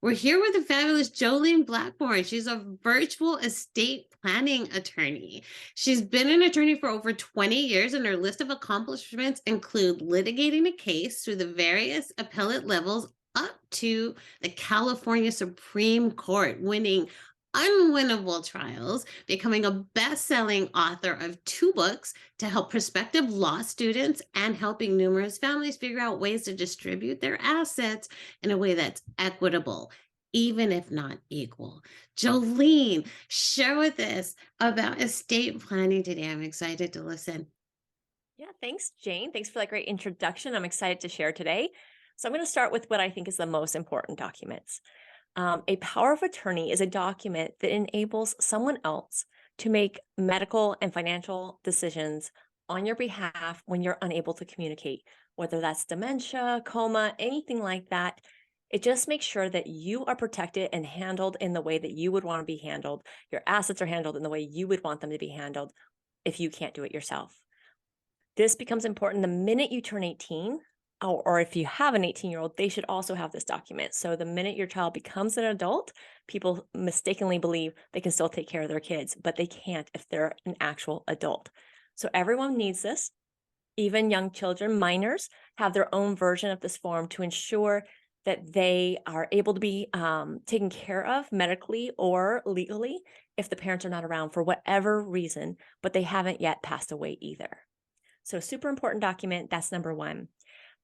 We're here with the fabulous Jolene Blackbourn. She's a virtual estate planning attorney. She's been an attorney for over 20 years, and her list of accomplishments include litigating a case through the various appellate levels up to the California Supreme Court, winning unwinnable trials, becoming a best-selling author of 2 books to help prospective law students, and helping numerous families figure out ways to distribute their assets in a way that's equitable, even if not equal. Jolene, share with us about estate planning today. I'm excited to listen. Yeah, thanks, Jane. Thanks for that great introduction. I'm excited to share today. So I'm going to start with what I think is the most important documents. A power of attorney is a document that enables someone else to make medical and financial decisions on your behalf when you're unable to communicate, whether that's dementia, coma, anything like that. It just makes sure that you are protected and handled in the way that you would want to be handled. Your assets are handled in the way you would want them to be handled if you can't do it yourself. This becomes important the minute you turn 18, or if you have an 18-year-old, they should also have this document. So the minute your child becomes an adult, people mistakenly believe they can still take care of their kids, but they can't if they're an actual adult. So everyone needs this. Even young children, minors, have their own version of this form to ensure that they are able to be taken care of medically or legally if the parents are not around for whatever reason, but they haven't yet passed away either. So super important document. That's number one.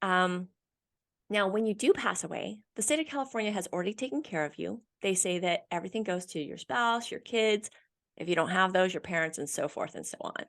Now, when you do pass away, the state of California has already taken care of you. They say that everything goes to your spouse, your kids. If you don't have those, your parents, and so forth and so on.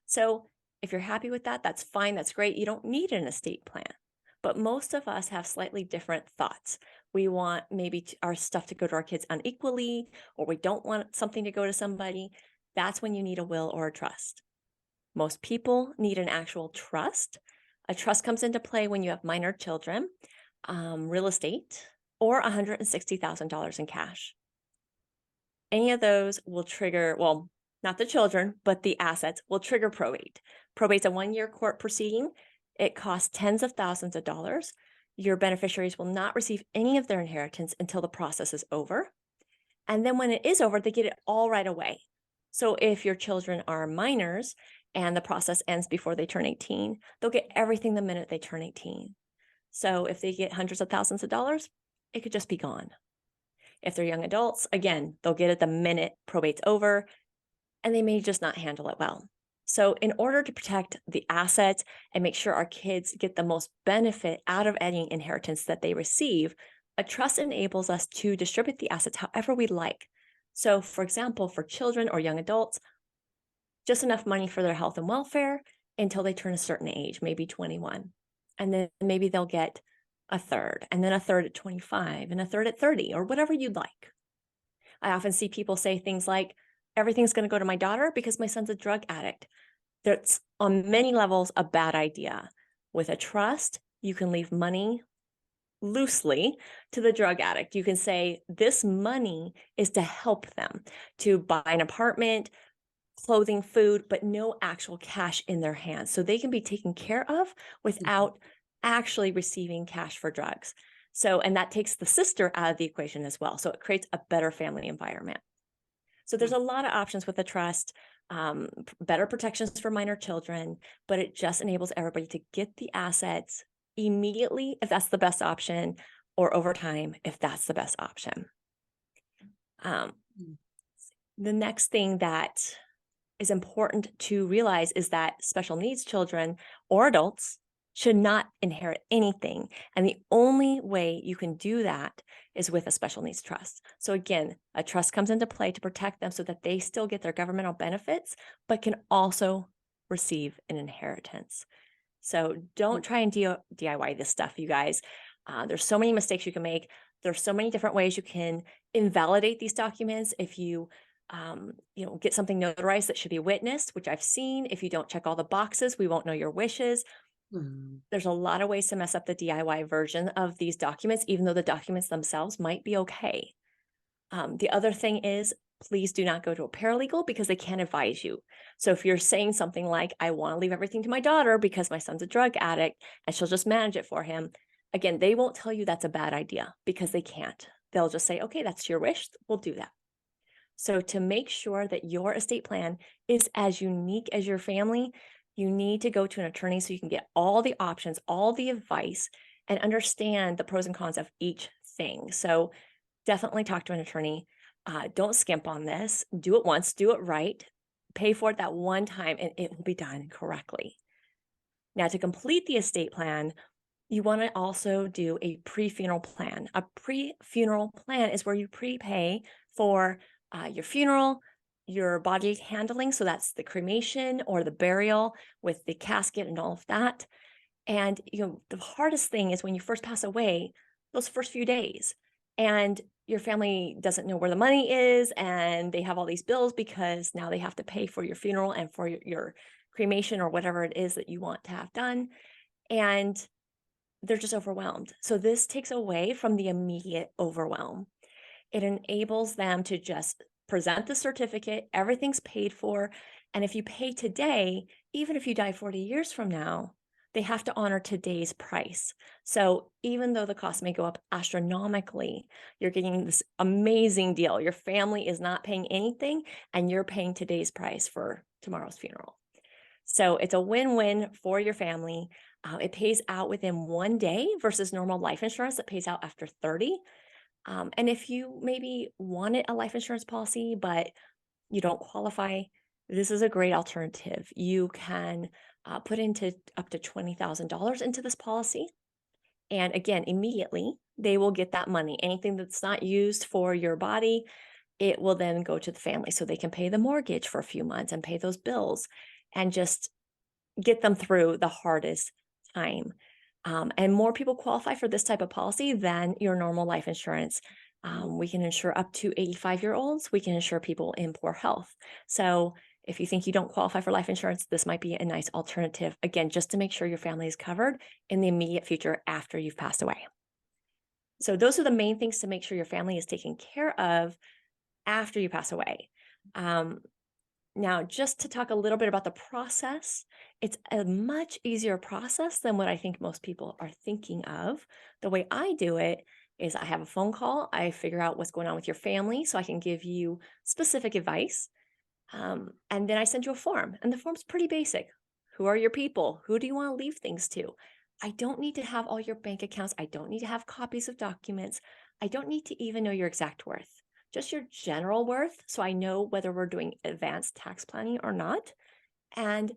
So if you're happy with that, that's fine. That's great. You don't need an estate plan. But most of us have slightly different thoughts. We want maybe our stuff to go to our kids unequally, or we don't want something to go to somebody. That's when you need a will or a trust. Most people need an actual trust. A trust comes into play when you have minor children, real estate, or $160,000 in cash. Any of those will trigger, well, not the children, but the assets will trigger probate. Probate's a 1-year court proceeding. It costs tens of thousands of dollars. Your beneficiaries will not receive any of their inheritance until the process is over. And then when it is over, they get it all right away. So if your children are minors and the process ends before they turn 18, they'll get everything the minute they turn 18. So if they get hundreds of thousands of dollars, it could just be gone. If they're young adults, again, they'll get it the minute probate's over, and they may just not handle it well. So in order to protect the assets and make sure our kids get the most benefit out of any inheritance that they receive, a trust enables us to distribute the assets however we like. So for example, for children or young adults, just enough money for their health and welfare until they turn a certain age, maybe 21. And then maybe they'll get a third, and then a third at 25, and a third at 30, or whatever you'd like. I often see people say things like, everything's going to go to my daughter because my son's a drug addict. That's on many levels a bad idea. With a trust, you can leave money loosely to the drug addict. You can say, this money is to help them to buy an apartment, clothing, food, but no actual cash in their hands. So they can be taken care of without actually receiving cash for drugs. So, and that takes the sister out of the equation as well. So it creates a better family environment. So there's a lot of options with the trust, better protections for minor children, but it just enables everybody to get the assets immediately if that's the best option, or over time if that's the best option. The next thing that is important to realize is that special needs children or adults should not inherit anything. And the only way you can do that is with a special needs trust. So again, a trust comes into play to protect them so that they still get their governmental benefits, but can also receive an inheritance. So don't try and DIY this stuff, you guys. There's so many mistakes you can make. There's so many different ways you can invalidate these documents. If you get something notarized that should be witnessed, which I've seen. If you don't check all the boxes, we won't know your wishes. There's a lot of ways to mess up the DIY version of these documents, even though the documents themselves might be okay. The other thing is, please do not go to a paralegal because they can't advise you. So if you're saying something like, I want to leave everything to my daughter because my son's a drug addict and she'll just manage it for him, again, they won't tell you that's a bad idea because they can't. they'll just say, okay, that's your wish. We'll do that. So to make sure that your estate plan is as unique as your family, you need to go to an attorney so you can get all the options, all the advice, and understand the pros and cons of each thing. So definitely talk to an attorney. Don't skimp on this. Do it once, do it right, pay for it that one time, and it will be done correctly. Now, to complete the estate plan, you want to also do a pre-funeral plan. A pre-funeral plan is where you prepay for your funeral, your body handling. So that's the cremation or the burial with the casket and all of that. And the hardest thing is when you first pass away, those first few days, and your family doesn't know where the money is, and they have all these bills because now they have to pay for your funeral and for your cremation or whatever it is that you want to have done. And they're just overwhelmed. So this takes away from the immediate overwhelm. It enables them to just present the certificate, everything's paid for. And if you pay today, even if you die 40 years from now, they have to honor today's price. So even though the cost may go up astronomically, you're getting this amazing deal. Your family is not paying anything, and you're paying today's price for tomorrow's funeral. So it's a win-win for your family. It pays out within 1 day versus normal life insurance that pays out after 30. And if you maybe wanted a life insurance policy, but you don't qualify, this is a great alternative. You can put into up to $20,000 into this policy. And again, immediately, they will get that money. Anything that's not used for your body, it will then go to the family so they can pay the mortgage for a few months and pay those bills and just get them through the hardest time. And more people qualify for this type of policy than your normal life insurance. We can insure up to 85-year-olds. We can insure people in poor health. So if you think you don't qualify for life insurance, this might be a nice alternative, again, just to make sure your family is covered in the immediate future after you've passed away. So those are the main things to make sure your family is taken care of after you pass away. Now, just to talk a little bit about the process, it's a much easier process than what I think most people are thinking of. The way I do it is I have a phone call, I figure out what's going on with your family so I can give you specific advice. And then I send you a form, and the form's pretty basic. Who are your people? Who do you want to leave things to? I don't need to have all your bank accounts. I don't need to have copies of documents. I don't need to even know your exact worth, just your general worth. So I know whether we're doing advanced tax planning or not. And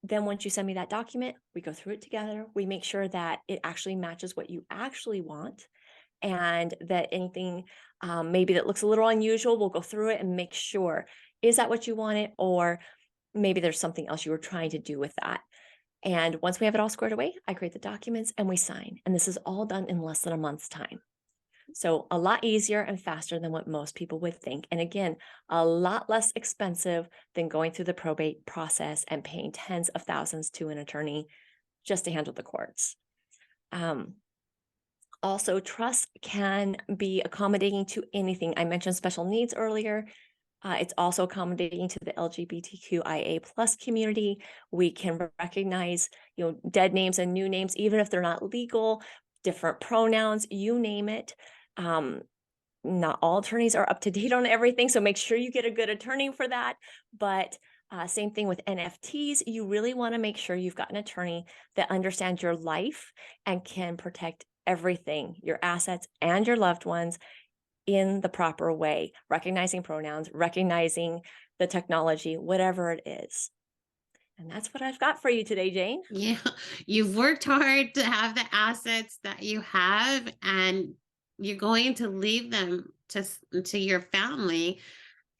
then once you send me that document, we go through it together. We make sure that it actually matches what you actually want, and that anything maybe that looks a little unusual, we'll go through it and make sure, is that what you wanted? Or maybe there's something else you were trying to do with that. And once we have it all squared away, I create the documents and we sign. And this is all done in less than a month's time. So a lot easier and faster than what most people would think. And again, a lot less expensive than going through the probate process and paying tens of thousands to an attorney just to handle the courts. Also, trust can be accommodating to anything. I mentioned special needs earlier. It's also accommodating to the LGBTQIA plus community. We can recognize, dead names and new names, even if they're not legal, different pronouns, you name it. Not all attorneys are up to date on everything, so make sure you get a good attorney for that. But same thing with NFTs. You really want to make sure you've got an attorney that understands your life and can protect everything, your assets and your loved ones, in the proper way, recognizing pronouns, recognizing the technology, whatever it is. And that's what I've got for you today, Jane. Yeah, you've worked hard to have the assets that you have, and you're going to leave them to your family,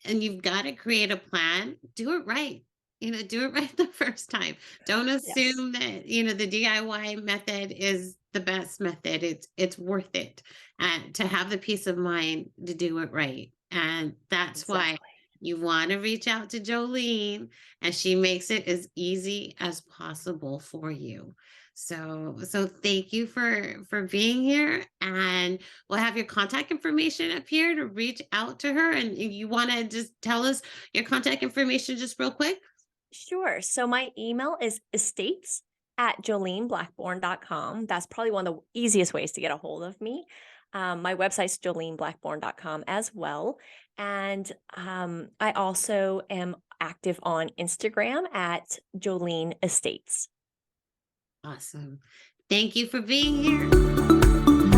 and you've got to create a plan. Do it right. Do it right the first time. Don't Yes, assume that, the DIY method is the best method. It's worth it, and to have the peace of mind to do it right. And that's why exactly. you want to reach out to Jolene, and she makes it as easy as possible for you. So thank you for being here, and we'll have your contact information up here to reach out to her. And if you want to just tell us your contact information just real quick. Sure. So my email is estates@joleneblackbourn.com. That's probably one of the easiest ways to get a hold of me. My website's joleneblackbourn.com as well. And I also am active on Instagram at Jolene Estates. Awesome. Thank you for being here.